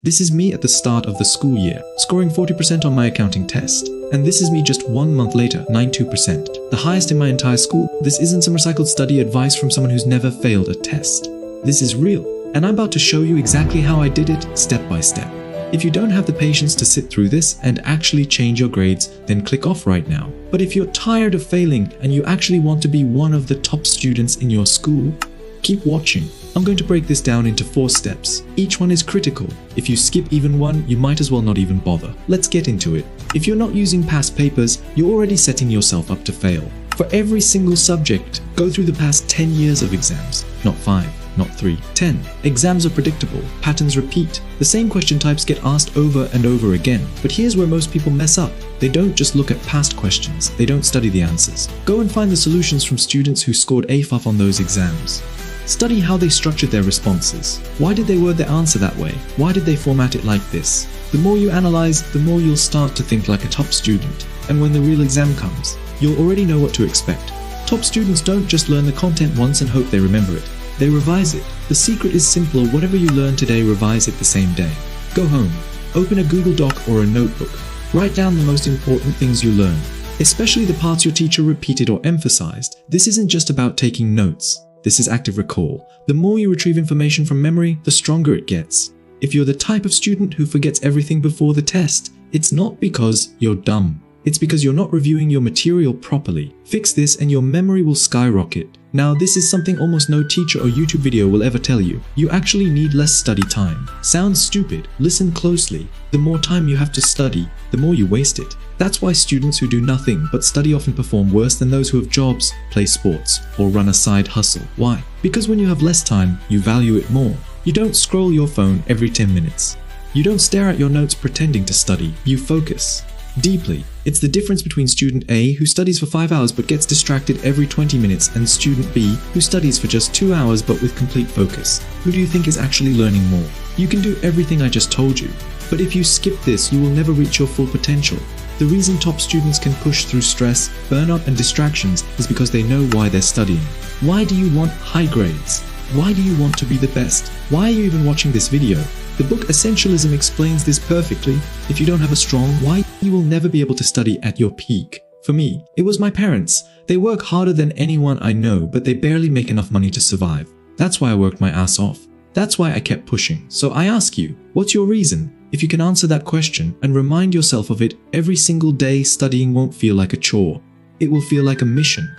This is me at the start of the school year, scoring 40% on my accounting test. And this is me just 1 month later, 92%. The highest in my entire school. This isn't some recycled study advice from someone who's never failed a test. This is real. And I'm about to show you exactly how I did it, step by step. If you don't have the patience to sit through this and actually change your grades, then click off right now. But if you're tired of failing and you actually want to be one of the top students in your school, keep watching. I'm going to break this down into 4 steps. Each one is critical. If you skip even one, you might as well not even bother. Let's get into it. If you're not using past papers, you're already setting yourself up to fail. For every single subject, go through the past 10 years of exams. Not 5, not 3, 10. Exams are predictable. Patterns repeat. The same question types get asked over and over again. But here's where most people mess up. They don't just look at past questions. They don't study the answers. Go and find the solutions from students who scored A+ on those exams. Study how they structured their responses. Why did they word their answer that way? Why did they format it like this? The more you analyze, the more you'll start to think like a top student. And when the real exam comes, you'll already know what to expect. Top students don't just learn the content once and hope they remember it. They revise it. The secret is simple. Whatever you learn today, revise it the same day. Go home. Open a Google Doc or a notebook. Write down the most important things you learn, especially the parts your teacher repeated or emphasized. This isn't just about taking notes. This is active recall. The more you retrieve information from memory, the stronger it gets. If you're the type of student who forgets everything before the test, it's not because you're dumb. It's because you're not reviewing your material properly. Fix this and your memory will skyrocket. Now, this is something almost no teacher or YouTube video will ever tell you. You actually need less study time. Sounds stupid. Listen closely. The more time you have to study, the more you waste it. That's why students who do nothing but study often perform worse than those who have jobs, play sports, or run a side hustle. Why? Because when you have less time, you value it more. You don't scroll your phone every 10 minutes. You don't stare at your notes pretending to study. You focus deeply. It's the difference between student A, who studies for 5 hours but gets distracted every 20 minutes, and student B, who studies for just 2 hours but with complete focus. Who do you think is actually learning more? You can do everything I just told you, but if you skip this, you will never reach your full potential. The reason top students can push through stress, burnout, and distractions is because they know why they're studying. Why do you want high grades? Why do you want to be the best? Why are you even watching this video? The book Essentialism explains this perfectly. If you don't have a strong why, you will never be able to study at your peak. For me, it was my parents. They work harder than anyone I know, but they barely make enough money to survive. That's why I worked my ass off. That's why I kept pushing. So I ask you, what's your reason? If you can answer that question and remind yourself of it every single day, studying won't feel like a chore. It will feel like a mission.